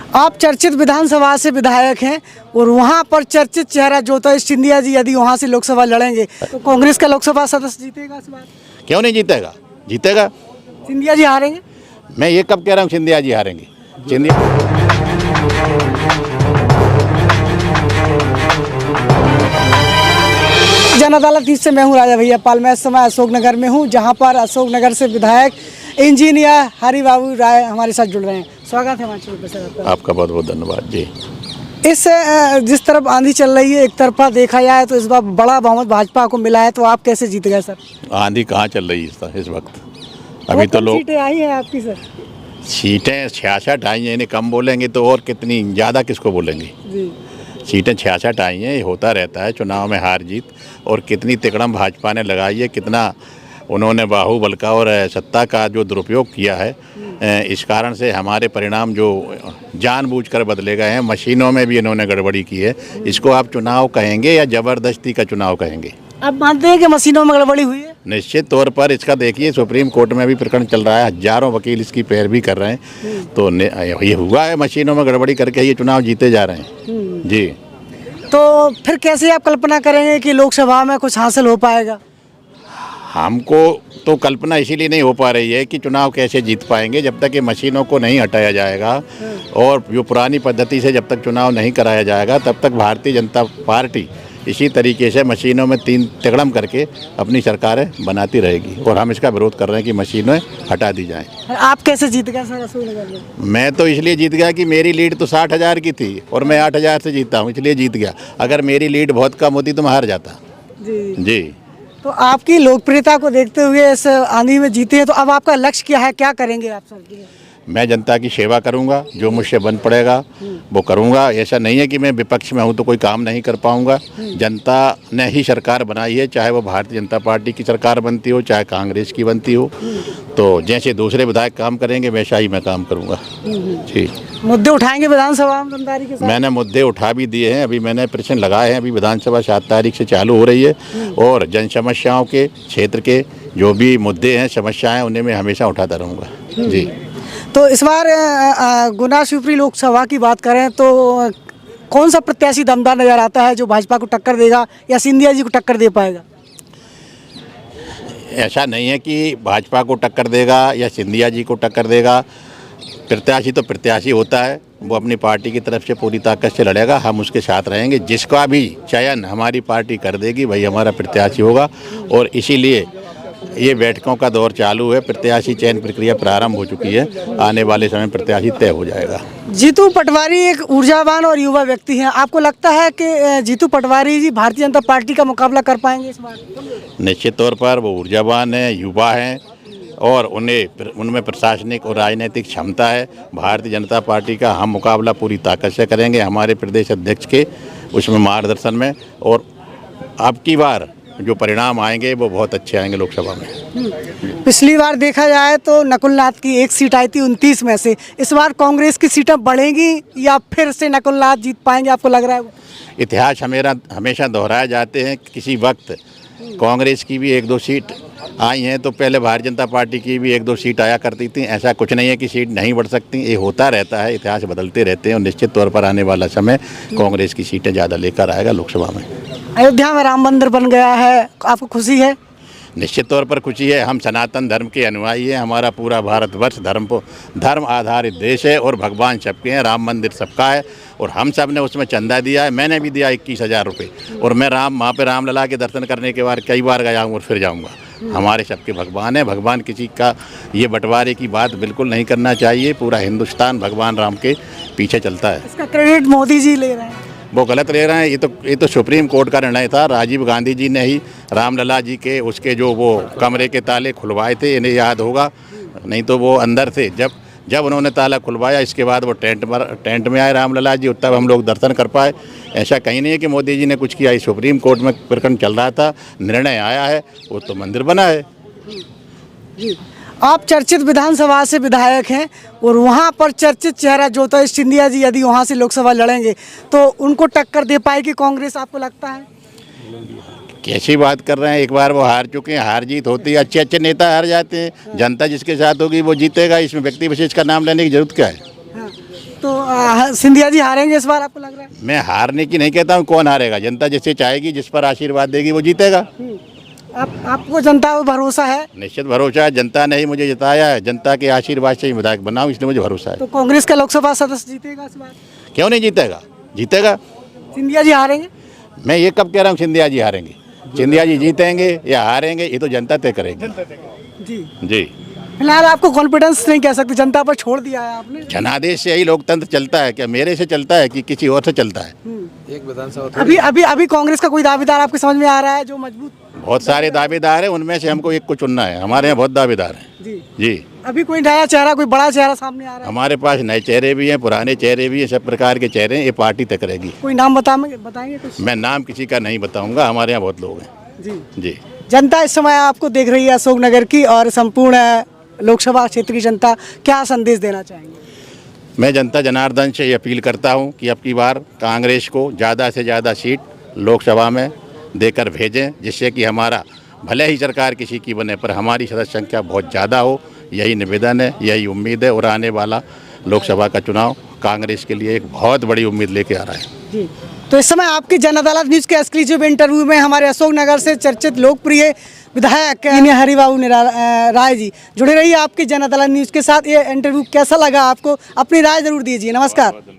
आप चर्चित विधानसभा से विधायक हैं और वहाँ पर चर्चित चेहरा ज्योतिष सिंधिया जी यदि वहाँ से लोकसभा लड़ेंगे तो कांग्रेस का लोकसभा सदस्य जीतेगा इस बार? क्यों नहीं जीतेगा? जीतेगा। सिंधिया जी हारेंगे? मैं ये कब कह रहा हूँ सिंधिया जी हारेंगे? जन अदालत से मैं हूँ राजा भैया पाल। मैं इस समय अशोकनगर में हूँ, जहाँ पर अशोकनगर से विधायक इंजीनियर हरि बाबू राय हमारे साथ जुड़ रहे हैं। स्वागत है हमारे चैनल पर सर आपका बहुत बहुत धन्यवाद जी। इस जिस तरफ आंधी चल रही है, एक तरफा देखा जाए तो इस बार बड़ा बहुमत भाजपा को मिला है, तो आप कैसे जीत गए सर? आंधी कहाँ चल रही है इस वक्त? अभी तो लोग सीटें आई हैं आपकी सर? सीटें 66 आई हैं। इन्हें कम बोलेंगे तो और कितनी ज़्यादा किसको बोलेंगे जी। सीटें 66 आई हैं। ये होता रहता है चुनाव में हार जीत। और कितनी तिकड़म भाजपा ने लगाई है, कितना उन्होंने बाहुबल का और सत्ता का जो दुरुपयोग किया है, इस कारण से हमारे परिणाम जो जानबूझकर बदले गए हैं। मशीनों में भी इन्होंने गड़बड़ी की है। इसको आप चुनाव कहेंगे या ज़बरदस्ती का चुनाव कहेंगे? आप मानते हैं कि मशीनों में गड़बड़ी हुई है? निश्चित तौर पर इसका देखिए, सुप्रीम कोर्ट में भी प्रकरण चल रहा है, हजारों वकील इसकी पैरवी कर रहे हैं। तो ये हुआ है, मशीनों में गड़बड़ी करके ये चुनाव जीते जा रहे हैं जी। तो फिर कैसे आप कल्पना करेंगे कि लोकसभा में कुछ हासिल हो पाएगा? हमको तो कल्पना इसीलिए नहीं हो पा रही है कि चुनाव कैसे जीत पाएंगे जब तक ये मशीनों को नहीं हटाया जाएगा और जो पुरानी पद्धति से जब तक चुनाव नहीं कराया जाएगा तब तक भारतीय जनता पार्टी इसी तरीके से मशीनों में तीन तिकड़म करके अपनी सरकारें बनाती रहेगी। और हम इसका विरोध कर रहे हैं कि मशीनें हटा दी जाएं। आप कैसे जीत गए सर अशोकनगर में? मैं तो इसलिए जीत गया कि मेरी लीड तो 60,000 की थी और मैं 8,000 से जीता हूँ, इसलिए जीत गया। अगर मेरी लीड बहुत कम होती तो मैं हार जाता जी। तो आपकी लोकप्रियता को देखते हुए इस आंधी में जीते हैं, तो अब आपका लक्ष्य क्या है, क्या करेंगे आप सर? मैं जनता की सेवा करूंगा, जो मुझसे बन पड़ेगा वो करूंगा। ऐसा नहीं है कि मैं विपक्ष में हूं तो कोई काम नहीं कर पाऊंगा। जनता ने ही सरकार बनाई है, चाहे वो भारतीय जनता पार्टी की सरकार बनती हो चाहे कांग्रेस की बनती हो। तो जैसे दूसरे विधायक काम करेंगे वैसा ही मैं काम करूंगा जी। मुद्दे उठाएंगे विधानसभा में दमदारी के साथ? मैंने मुद्दे उठा भी दिए हैं। अभी मैंने प्रश्न लगाए हैं। अभी विधानसभा 7 तारीख से चालू हो रही है और जन समस्याओं के क्षेत्र के जो भी मुद्दे हैं, समस्याएं, उन्हें मैं हमेशा उठाता रहूँगा जी। तो इस बार गुना शिवपुरी लोकसभा की बात करें तो कौन सा प्रत्याशी दमदार नजर आता है जो भाजपा को टक्कर देगा या सिंधिया जी को टक्कर दे पाएगा? ऐसा नहीं है कि भाजपा को टक्कर देगा या सिंधिया जी को टक्कर देगा। प्रत्याशी तो प्रत्याशी होता है, वो अपनी पार्टी की तरफ से पूरी ताकत से लड़ेगा। हम उसके साथ रहेंगे। जिसका भी चयन हमारी पार्टी कर देगी वही हमारा प्रत्याशी होगा। और इसीलिए ये बैठकों का दौर चालू है। प्रत्याशी चयन प्रक्रिया प्रारंभ हो चुकी है। आने वाले समय प्रत्याशी तय हो जाएगा। जीतू पटवारी एक ऊर्जावान और युवा व्यक्ति हैं। आपको लगता है कि जीतू पटवारी जी भारतीय जनता पार्टी का मुकाबला कर पाएंगे इस बार? निश्चित तौर पर वो ऊर्जावान हैं, युवा हैं और उनमें प्रशासनिक और राजनीतिक क्षमता है। भारतीय जनता पार्टी का हम मुकाबला पूरी ताकत से करेंगे, हमारे प्रदेश अध्यक्ष के उसमें मार्गदर्शन में। और अब की बार जो परिणाम आएंगे वो बहुत अच्छे आएंगे लोकसभा में। पिछली बार देखा जाए तो नकुलनाथ की एक सीट आई थी 29 में से। इस बार कांग्रेस की सीटें बढ़ेंगी या फिर से नकुलनाथ जीत पाएंगे, आपको लग रहा है? इतिहास हमेशा दोहराए जाते हैं। किसी वक्त कांग्रेस की भी 1-2 सीट आई हैं तो पहले भारतीय जनता पार्टी की भी 1-2 सीट आया करती थी। ऐसा कुछ नहीं है कि सीट नहीं बढ़ सकती, ये होता रहता है। इतिहास बदलते रहते हैं और निश्चित तौर पर आने वाला समय कांग्रेस की सीटें ज़्यादा लेकर आएगा लोकसभा में। अयोध्या में राम मंदिर बन गया है, आपको खुशी है? निश्चित तौर पर खुशी है। हम सनातन धर्म के अनुयायी हैं। हमारा पूरा भारतवर्ष धर्म आधारित देश है और भगवान सबके हैं। राम मंदिर सबका है और हम सब ने उसमें चंदा दिया है। मैंने भी दिया 21,000 रुपये और मैं वहाँ पे रामलला के दर्शन करने के बाद कई बार गया हूँ और फिर जाऊँगा। हमारे सबके भगवान है। भगवान किसी का ये बंटवारे की बात बिल्कुल नहीं करना चाहिए। पूरा हिंदुस्तान भगवान राम के पीछे चलता है। इसका क्रेडिट मोदी जी ले रहे हैं? वो गलत ले रहे हैं। ये तो सुप्रीम कोर्ट का निर्णय था। राजीव गांधी जी ने ही रामलला जी के उसके जो वो कमरे के ताले खुलवाए थे, इन्हें याद होगा। नहीं तो वो अंदर थे। जब उन्होंने ताला खुलवाया इसके बाद वो टेंट में आए रामलला जी, तब हम लोग दर्शन कर पाए। ऐसा कहीं नहीं है कि मोदी जी ने कुछ किया। इस सुप्रीम कोर्ट में प्रकरण चल रहा था, निर्णय आया है, वो तो मंदिर बना है जी। आप चर्चित विधानसभा से विधायक हैं और वहाँ पर चर्चित चेहरा ज्योतिष सिंधिया जी यदि वहाँ से लोकसभा लड़ेंगे तो उनको टक्कर दे पाएगी कांग्रेस, आपको लगता है? कैसी बात कर रहे हैं? एक बार वो हार चुके हैं। हार जीत होती है, अच्छे अच्छे नेता हार जाते हैं। जनता जिसके साथ होगी वो जीतेगा। इसमें व्यक्ति विशेष का नाम लेने की जरूरत क्या है? तो सिंधिया जी हारेंगे इस बार आपको लग रहा है? मैं हारने की नहीं कहता हूँ, कौन हारेगा? जनता जिससे चाहेगी, जिस पर आशीर्वाद देगी वो जीतेगा। आपको जनता पर भरोसा है? निश्चित भरोसा है, जनता ने ही मुझे जिताया है, जनता के आशीर्वाद से ही विधायक बना हूं, इसलिए मुझे भरोसा है। तो कांग्रेस का लोकसभा सदस्य जीतेगा इस बार? क्यों नहीं जीतेगा? जीतेगा। सिंधिया जी हारेंगे? मैं ये कब कह रहा हूँ सिंधिया जी हारेंगे? सिंधिया जी जीतेंगे या हारेंगे ये तो जनता तय करेगी। जी। जी, फिलहाल आपको कॉन्फिडेंस नहीं कह सकते, जनता पर छोड़ दिया है आपने। जनादेश से यही लोकतंत्र चलता है। क्या मेरे से चलता है कि किसी और से चलता है? एक विधानसभा अभी अभी अभी कांग्रेस का कोई दावेदार आपके समझ में आ रहा है जो मजबूत? बहुत सारे दावेदार हैं, उनमें से हमको एक को चुनना है। हमारे यहाँ बहुत दावेदार हैं। जी। जी, अभी कोई नया चेहरा, कोई बड़ा चेहरा सामने आ रहा है? हमारे पास नए चेहरे भी हैं, पुराने चेहरे भी हैं, सब प्रकार के चेहरे हैं। ये पार्टी तय करेगी। कोई नाम बताएंगे कुछ? मैं नाम किसी का नहीं बताऊंगा, हमारे यहाँ बहुत लोग हैं। जी। जी, जनता इस समय आपको देख रही है अशोकनगर की और संपूर्ण लोकसभा क्षेत्र की जनता, क्या संदेश देना चाहेंगे? मैं जनता जनार्दन से ये अपील करता हूं कि अब की बार कांग्रेस को ज़्यादा से ज़्यादा सीट लोकसभा में देकर भेजें, जिससे कि हमारा भले ही सरकार किसी की बने पर हमारी सदस्य संख्या बहुत ज़्यादा हो। यही निवेदन है, यही उम्मीद है। और आने वाला लोकसभा का चुनाव कांग्रेस के लिए एक बहुत बड़ी उम्मीद लेके आ रहा है। जी। तो इस समय आपकी जन अदालत न्यूज़ के एक्सक्लूसिव इंटरव्यू में हमारे अशोकनगर से चर्चित लोकप्रिय विधायक हरिबाबू राय जी जुड़े रहिए आपकी जन अदालत न्यूज़ के साथ। ये इंटरव्यू कैसा लगा आपको? अपनी राय जरूर दीजिए। नमस्कार।